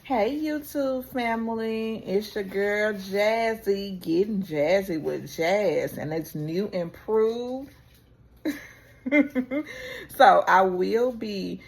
Hey YouTube family, it's your girl Jazzy, getting jazzy with Jazz, and it's new and improved. So I will be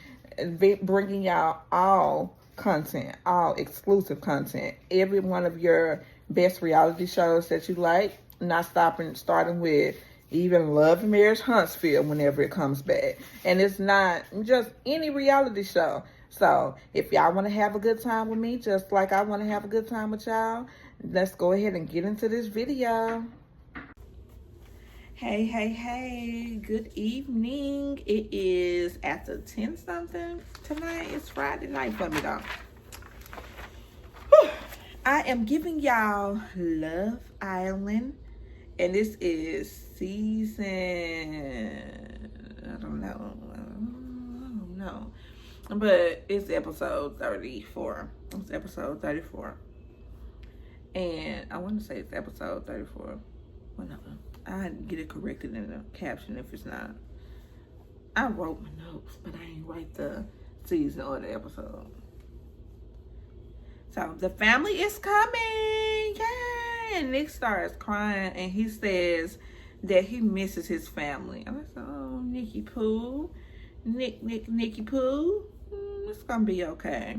bringing y'all all content, all exclusive content, every one of your best reality shows that you like. Not starting with even Love and Marriage Huntsville whenever it comes back, and it's not just any reality show. So if y'all want to have a good time with me, just like I want to have a good time with y'all, let's go ahead and get into this video. Hey, good evening. It is after 10 something tonight. It's Friday night for me though. Whew. I am giving y'all Love Island, and this is season, I don't know, but it's episode 34. It's episode 34. And I want to say it's episode 34. Well, no, I get it corrected in the caption if it's not. I wrote my notes, but I ain't write the season or the episode. So the family is coming. Yay! And Nick starts crying and he says that he misses his family. And I said, oh, Nicky Poo. Nicky Poo. It's gonna be okay.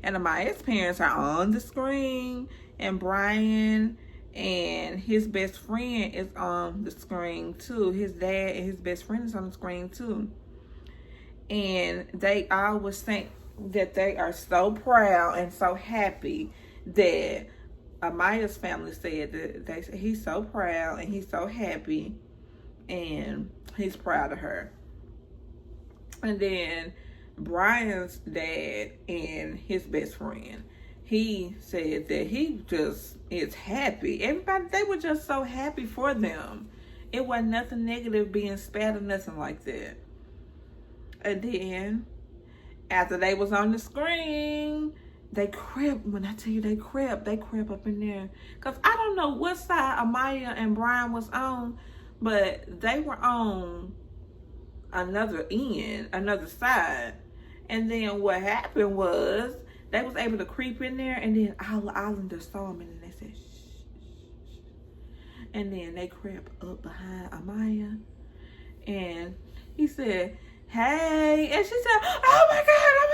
And Amaya's parents are on the screen, and Brian and his best friend is on the screen too. His dad and his best friend is on the screen too. And they always think that they are so proud and so happy that Amaya's family said that he's so proud and he's so happy and he's proud of her. And then Brian's dad and his best friend, he said that he just is happy. Everybody, they were just so happy for them. It wasn't nothing negative being spat or nothing like that. And then after they was on the screen, they crept. When I tell you they crept up in there. Because I don't know what side Amaya and Brian was on, but they were on another end, another side. And then what happened was they was able to creep in there, and then all the Islanders saw them, and then they said, shh. And then they crept up behind Amaya, and he said, hey, and she said, oh my God.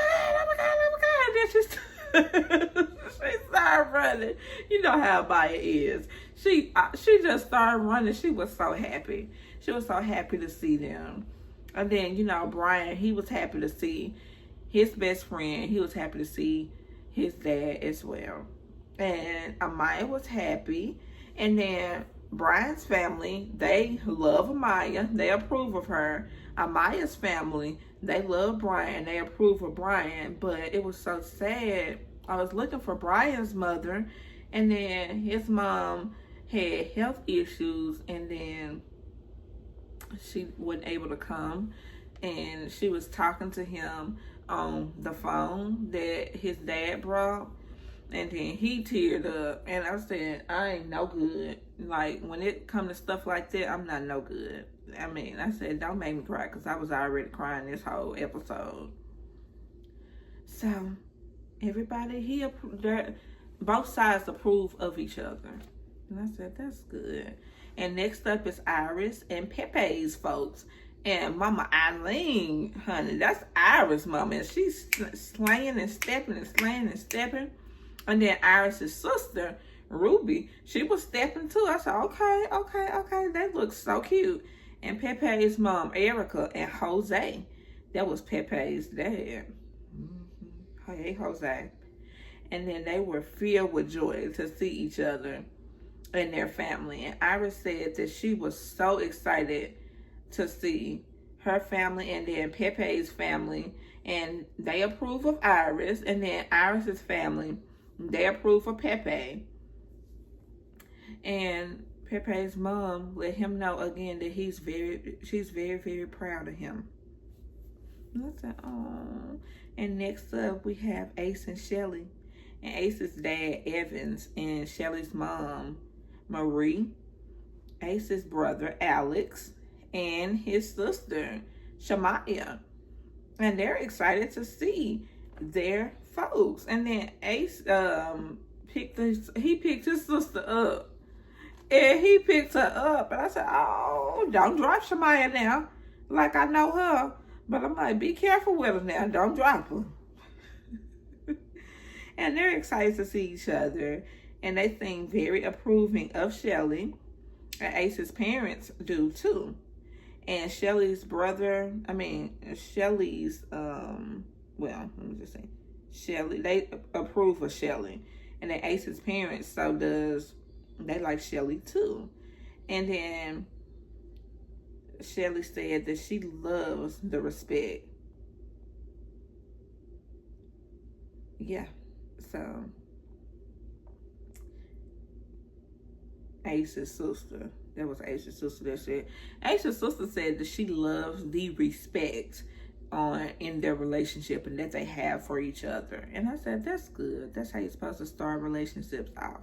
And then she started running. You know how Amaya is. She just started running. She was so happy. She was so happy to see them. And then, you know, Brian, he was happy to see his best friend. He was happy to see his dad as well. And Amaya was happy. And then Brian's family, they love Amaya. They approve of her. Amaya's family, they love Brian. They approve of Brian. But it was so sad. I was looking for Brian's mother. And then his mom had health issues. And then she wasn't able to come, and she was talking to him on the phone that his dad brought, and then he teared up, and I said, I ain't no good. Like, when it come to stuff like that, I'm not no good. I mean, I said, don't make me cry, because I was already crying this whole episode. So everybody, both sides approve of each other, and I said, that's good. And next up is Iris and Pepe's folks. And Mama Eileen, honey, that's Iris' mama. And she's slaying and stepping and slaying and stepping. And then Iris' sister, Ruby, she was stepping too. I said, okay. They look so cute. And Pepe's mom, Erica, and Jose. That was Pepe's dad. Hey, Jose. And then they were filled with joy to see each other and their family. And Iris said that she was so excited to see her family and then Pepe's family, and they approve of Iris. And then Iris's family, they approve of Pepe. And Pepe's mom let him know again that she's very proud of him. And I said, oh. And next up we have Ace and Shelly. And Ace's dad, Evans, and Shelly's mom, Marie, Ace's brother, Alex, and his sister, Shamaya. And they're excited to see their folks. And then Ace picked his sister up. And he picked her up. And I said, oh, don't drop Shamaya now. Like I know her. But I'm like, be careful with her now. Don't drop her. And they're excited to see each other. And they seem very approving of Shelly. And Ace's parents do too. And Shelly's brother, let me just say, Shelly, they approve of Shelly. And then Ace's parents, they like Shelly too. And then Shelly said that she loves the respect. Yeah, so Ace's sister, that was Ace's sister that said, Ace's sister said that she loves the respect in their relationship and that they have for each other. And I said, that's good. That's how you're supposed to start relationships off.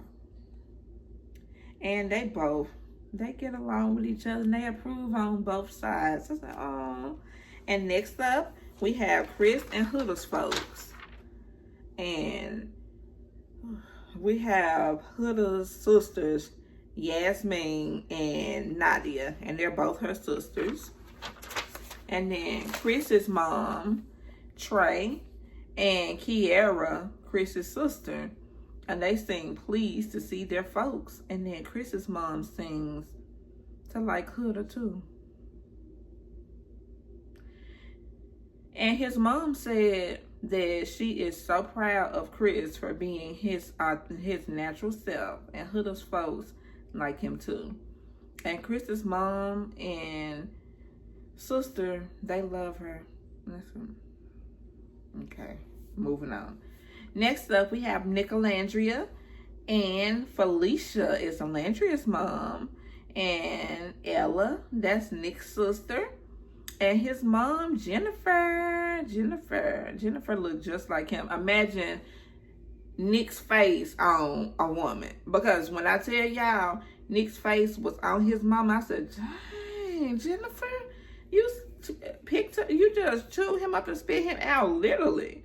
And they get along with each other and they approve on both sides. I said, oh. And next up, we have Chris and Huda's folks. And we have Huda's sisters, Yasmin and Nadia, and they're both her sisters. And then Chris's mom, Trey, and Kiara, Chris's sister, and they seem pleased to see their folks. And then Chris's mom sings to like Huda too. And his mom said that she is so proud of Chris for being his natural self, and Huda's folks like him too. And Chris's mom and sister, they love her. Okay, moving on. Next up, we have Nick Alandria, and Felicia is Alandria's mom, and Ella, that's Nick's sister, and his mom, Jennifer looked just like him. Imagine Nick's face on a woman, because when I tell y'all Nick's face was on his mom, I said, dang, Jennifer, you just chewed him up and spit him out, literally.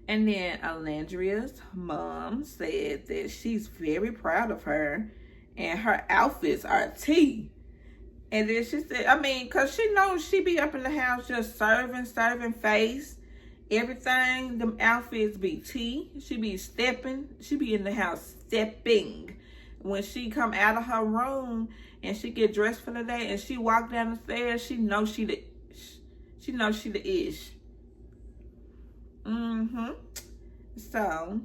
And then Alandria's mom said that she's very proud of her and her outfits are tea. And then she said, because she knows she be up in the house just serving face, everything, them outfits be tea. She be in the house stepping. When she come out of her room and she get dressed for the day and she walk down the stairs, she knows she the ish. So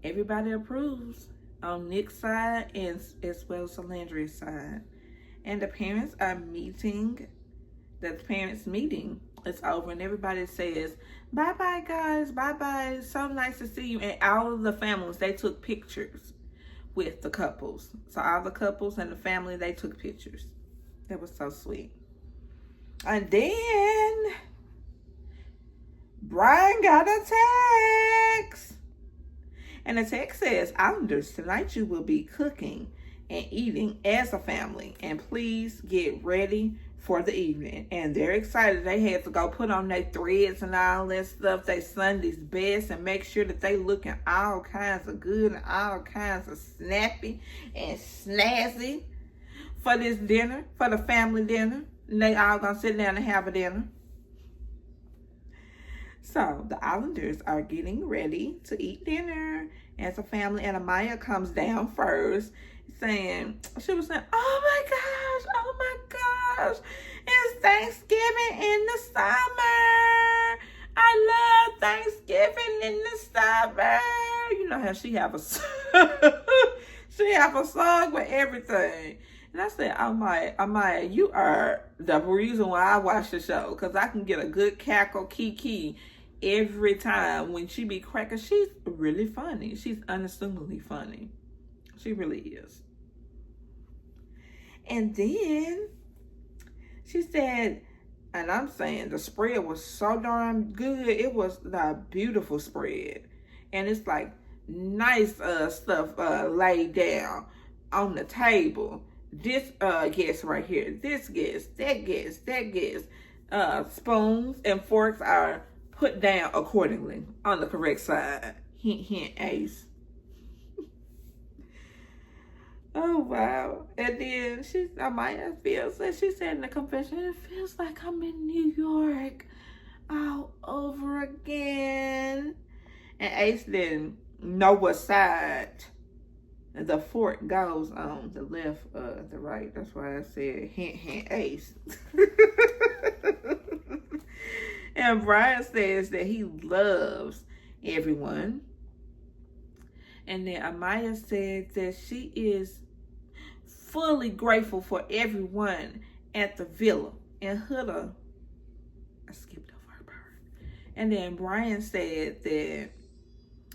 everybody approves on Nick's side and as well as Alandria's side. And the parents meeting is over and everybody says, bye-bye guys, bye-bye, so nice to see you. And all of the families, they took pictures with the couples. So all the couples and the family, they took pictures. That was so sweet. And then Brian got a text. And the text says, Islanders, tonight you will be cooking and eating as a family. And please get ready for the evening. And they're excited. They had to go put on their threads and all that stuff, they Sunday's best, and make sure that they looking all kinds of good and all kinds of snappy and snazzy for this dinner, for the family dinner. And they all gonna sit down and have a dinner. So the Islanders are getting ready to eat dinner as a family, and Amaya comes down first she was saying, oh my gosh, it's Thanksgiving in the summer. I love Thanksgiving in the summer. You know how she have a song with everything. And I said, Amaya, you are the reason why I watch the show, because I can get a good cackle kiki every time when she be cracking. She's really funny. She's unassumingly funny. She really is. And then she said, and I'm saying the spread was so darn good. It was the beautiful spread. And it's like nice stuff laid down on the table. this guest right here, this guest, that guest, that guest. Spoons and forks are put down accordingly on the correct side. Hint, hint, Ace. Oh, wow. And then Amaya feels that she said in the confession, it feels like I'm in New York all over again. And Ace didn't know what side the fork goes on, the left or the right. That's why I said hint, hint, Ace. And Brian says that he loves everyone. And then Amaya said that she is fully grateful for everyone at the villa. And Huda, I skipped over her part. And then Brian said that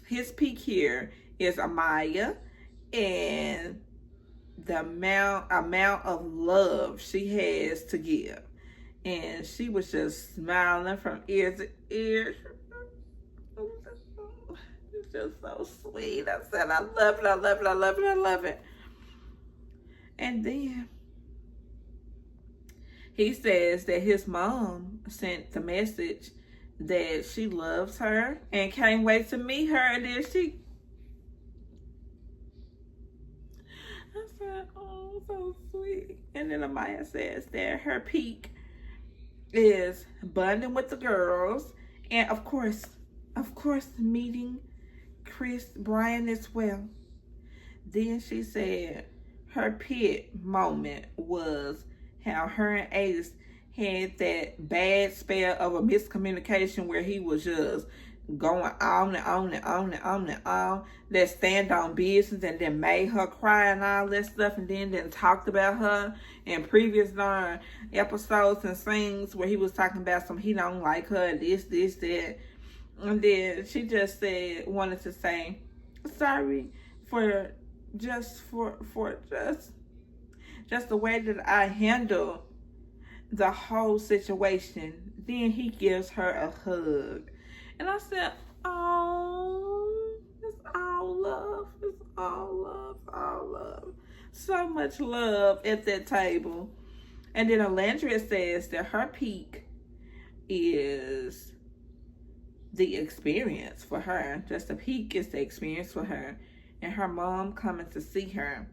his peak here is Amaya and the amount of love she has to give. And she was just smiling from ear to ear. It's just so sweet. I said, I love it, I love it, I love it, I love it. And then he says that his mom sent the message that she loves her and can't wait to meet her. And then I said, oh, so sweet. And then Amaya says that her peak is bonding with the girls, and of course meeting Chris Brian as well. Then she said her pit moment was how her and Ace had that bad spell of a miscommunication where he was just going on and on and on and on and on, that stand on business, and then made her cry and all that stuff, and then talked about her in previous episodes and things where he was talking about he don't like her, this, that. And then she just wanted to say sorry for just the way that I handle the whole situation. Then he gives her a hug. And I said, oh, it's all love. It's all love, all love. So much love at that table. And then Alandria says that her peak is the experience for her. Just the peak is the experience for her. And her mom coming to see her.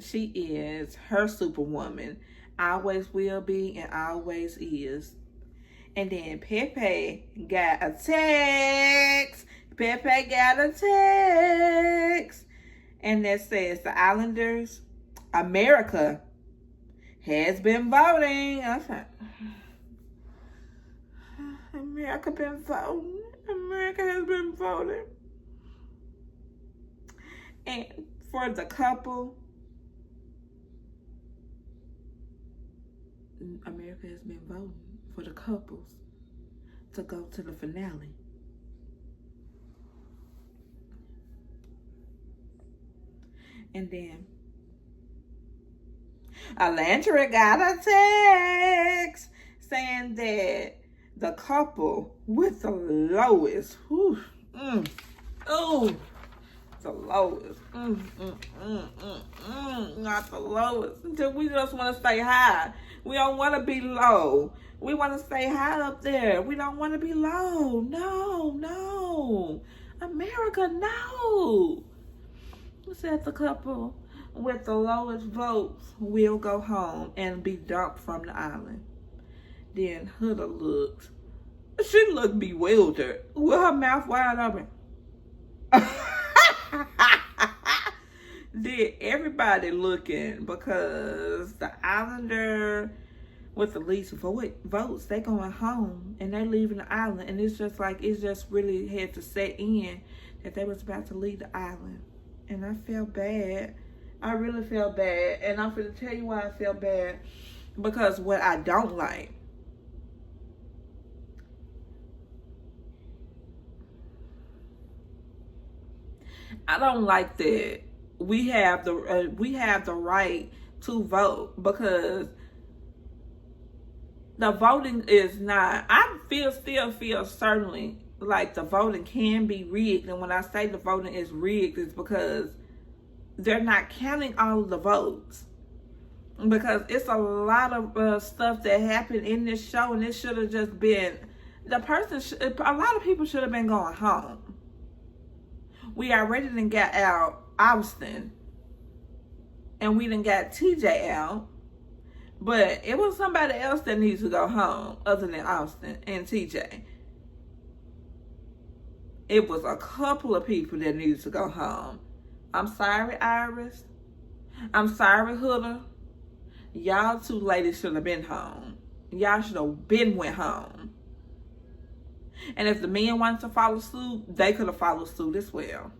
She is her superwoman. Always will be and always is. And then Pepe got a text. And that says the Islanders, America has been voting. I thought, America been voting. America has been voting. And for the couple, America has been voting for the couples to go to the finale. And then Alandria got a text saying that the couple with the lowest, the lowest, not the lowest. We just want to stay high. We don't want to be low. We want to stay high up there. We don't want to be low. No. America, no. Who said the couple with the lowest votes will go home and be dumped from the island? Then Huda looked. She looked bewildered with her mouth wide open. Did everybody looking, because the Islander with the least votes, they going home and they leaving the island, and it's just really had to set in that they was about to leave the island. And I felt bad. I really felt bad. And I'm going to tell you why I felt bad. Because what I don't like, I don't like that we have the right to vote, because the voting is not, I still feel certainly like the voting can be rigged. And when I say the voting is rigged, it's because they're not counting all of the votes. because it's a lot of stuff that happened in this show, and it should have just been the person. A lot of people should have been going home. We already done got out Austin, and we done got TJ out, but it was somebody else that needs to go home other than Austin and TJ. It was a couple of people that needed to go home. I'm sorry, Iris. I'm sorry, Huda. Y'all two ladies should have been home. Y'all should have been went home. And if the men wanted to follow suit, they could have followed suit as well.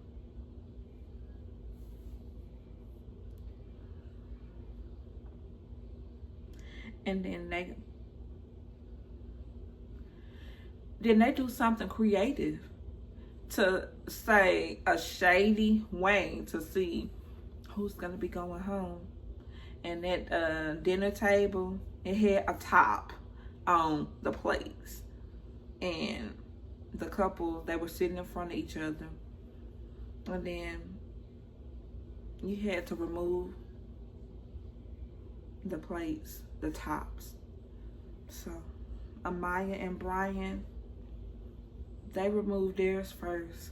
And then they do something creative to say a shady way to see who's gonna be going home. And that dinner table, it had a top on the plates, and the couple, they were sitting in front of each other, and then you had to remove the plates, the tops. So Amaya and Brian, they removed theirs first.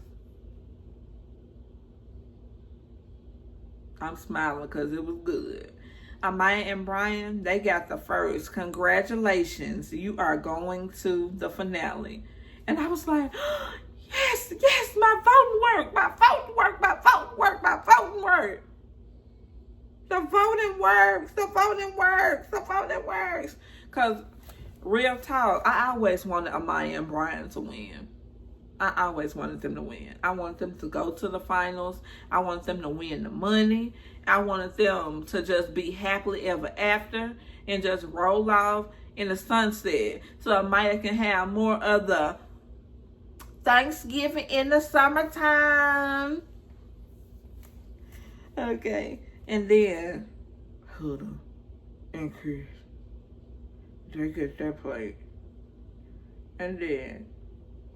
I'm smiling because it was good. Amaya and Brian, they got the first. Congratulations, you are going to the finale. And I was like, oh, yes, my voting worked, my voting worked, my voting worked, my voting worked. The voting works, the voting works, the voting works. Because real talk, I always wanted Amaya and Brian to win. I always wanted them to win. I wanted them to go to the finals. I wanted them to win the money. I wanted them to just be happily ever after and just roll off in the sunset so Amaya can have more of the Thanksgiving in the summertime. Okay. And then Huda and Chris, they get their plate. And then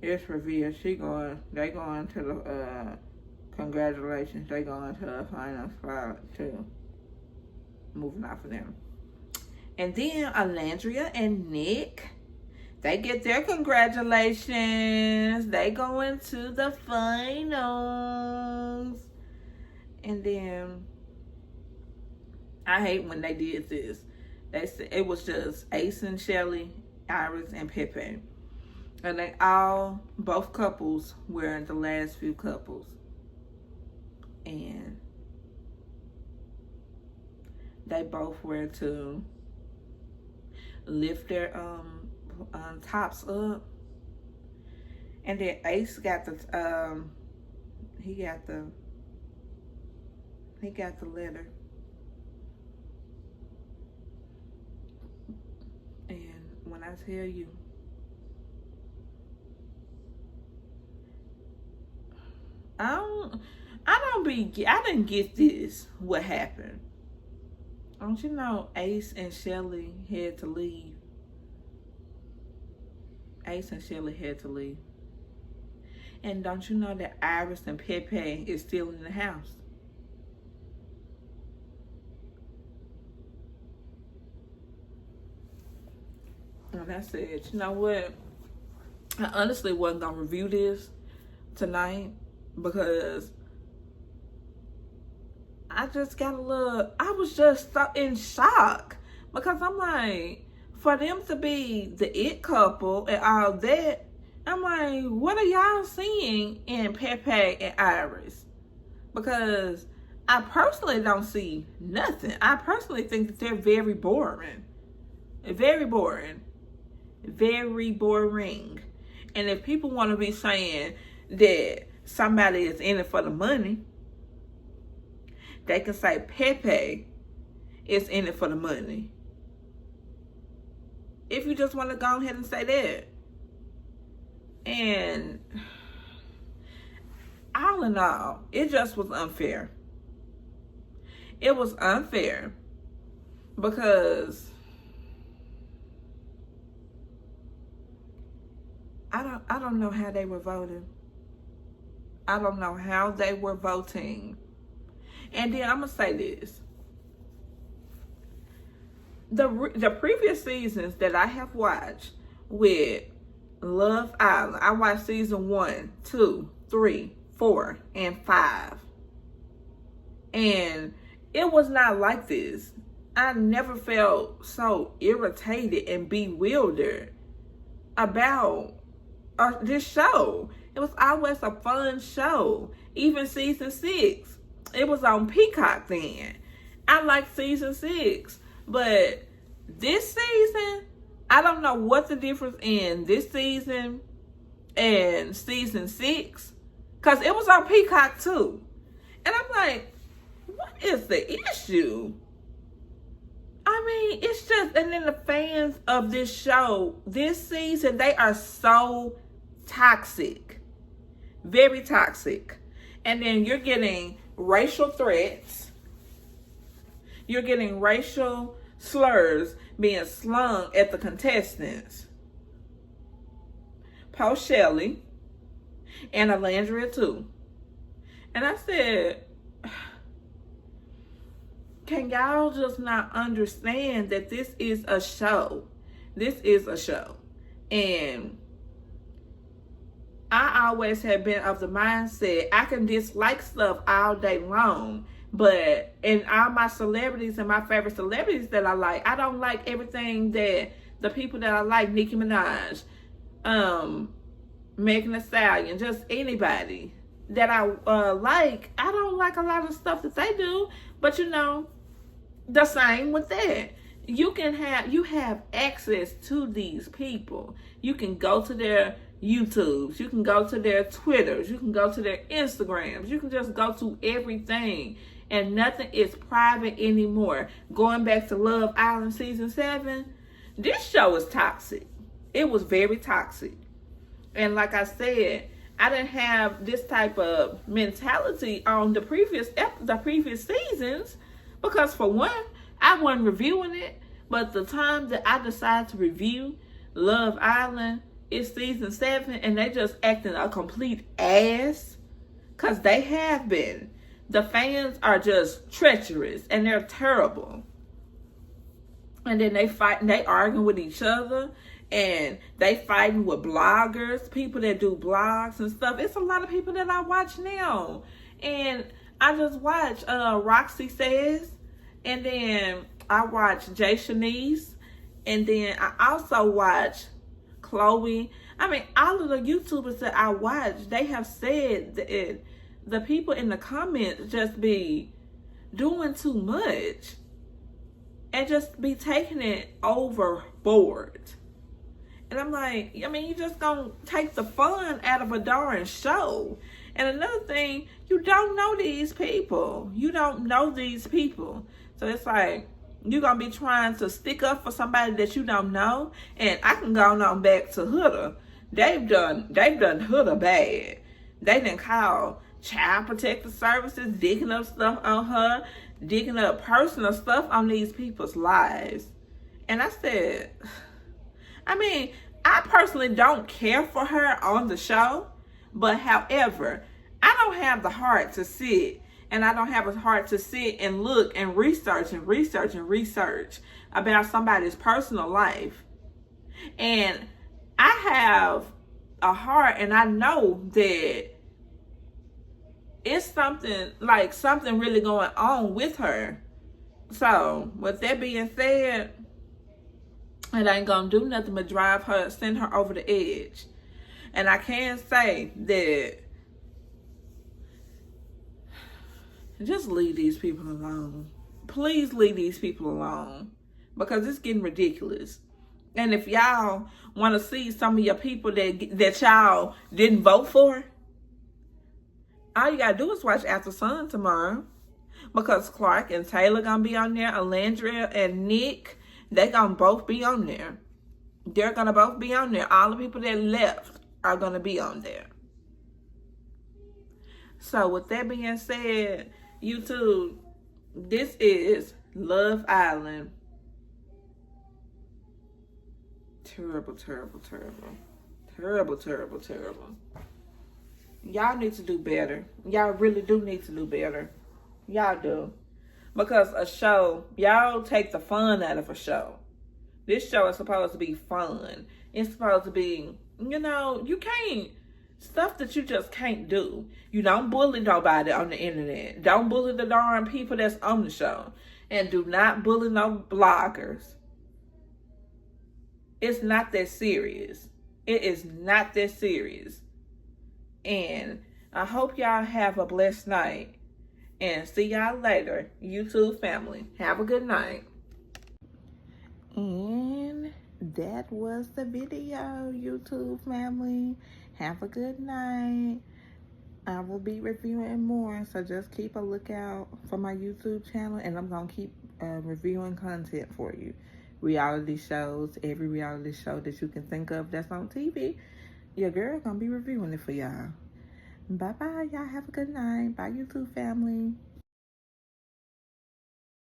it's revealed they going to the congratulations, they going to the final spot too. Moving off of them. And then Alandria and Nick, they get their congratulations. They go into the finals. And then I hate when they did this. They said it was just Ace and Shelly, Iris and Pepe. And they both couples were the last few couples. And they both were to lift their tops up. And then Ace got the he got the letter. And when I tell you, I didn't get this, what happened. Don't you know Ace and Shelly had to leave? Ace and Shelly had to leave. And don't you know that Iris and Pepe is still in the house? And I said, you know what? I honestly wasn't going to review this tonight because I just got I was just in shock because I'm like, for them to be the it couple and all that, I'm like, what are y'all seeing in Pepe and Iris? Because I personally don't see nothing. I personally think that they're very boring. Very boring. Very boring. And if people want to be saying that somebody is in it for the money, they can say Pepe is in it for the money. If you just want to go ahead and say that. And all in all, it just was unfair. It was unfair because I don't know how they were voting. I don't know how they were voting. And then I'm going to say this. the previous seasons that I have watched with Love Island, I watched season 1, 2, 3, 4, and 5. And it was not like this. I never felt so irritated and bewildered about this show. It was always a fun show. Even season 6, it was on Peacock then. I liked season 6, but this season, I don't know what the difference in this season and season 6, because it was on Peacock too. And I'm like, what is the issue? I mean, it's just, and then the fans of this show, this season, they are so toxic. Very toxic. And then you're getting racial threats. You're getting racial slurs being slung at the contestants. Post Shelley and Alandria too. And I said, can y'all just not understand that this is a show? This is a show. And I always have been of the mindset, I can dislike stuff all day long, but in all my celebrities and my favorite celebrities that I like, I don't like everything that the people that I like, Nicki Minaj, Megan Thee Stallion, just anybody that I like, I don't like a lot of stuff that they do. But you know, the same with that. You have access to these people. You can go to their YouTubes, you can go to their Twitters, you can go to their Instagrams, you can just go to everything, and nothing is private anymore. Going back to Love Island season 7, this show is toxic. It was very toxic. And like I said, I didn't have this type of mentality on the previous seasons, because for one, I wasn't reviewing it. But the time that I decided to review Love Island, it's season 7, and they just acting a complete ass, because they have been. The fans are just treacherous, and they're terrible. And then they fight, and they arguing with each other, and they fighting with bloggers, people that do blogs and stuff. It's a lot of people that I watch now. And I just watch Roxy Says, and then I watch Jay Shanice, and then I also watch Chloe. I mean, all of the YouTubers that I watch, they have said that the people in the comments just be doing too much and just be taking it overboard. And I'm like, I mean, you just gonna take the fun out of a darn show. And another thing, you don't know these people. You don't know these people. So it's like, you're gonna be trying to stick up for somebody that you don't know. And I can go on back to Huda. They've done Huda bad. They didn't call Child Protective Services, digging up stuff on her, digging up personal stuff on these people's lives. And I said, I mean, I personally don't care for her on the show, but however, I don't have the heart to sit, and I don't have a heart to sit and look and research about somebody's personal life. And I have a heart, and I know that it's something really going on with her. So with that being said, it ain't gonna do nothing but send her over the edge. And I can say that just leave these people alone. Please leave these people alone, because it's getting ridiculous. And if y'all want to see some of your people that y'all didn't vote for, all you gotta do is watch After Sun tomorrow, because Clark and Taylor gonna be on there, Alandria and Nick, they gonna both be on there. They're gonna both be on there. All the people that left are gonna be on there. So with that being said, YouTube, this is Love Island. Terrible, terrible, terrible. Terrible, terrible, terrible. Y'all need to do better. Y'all really do need to do better. Y'all do. Because a show, y'all take the fun out of a show. This show is supposed to be fun. It's supposed to be, you can't, stuff that you just can't do. You don't bully nobody on the internet. Don't bully the darn people that's on the show. And do not bully no bloggers. It's not that serious. It is not that serious. And I hope y'all have a blessed night. And see y'all later, YouTube family. Have a good night. And that was the video, YouTube family. Have a good night. I will be reviewing more, so just keep a lookout for my YouTube channel, and I'm going to keep reviewing content for you. Reality shows, every reality show that you can think of that's on TV, your girl going to be reviewing it for y'all. Bye-bye. Y'all have a good night. Bye, YouTube family.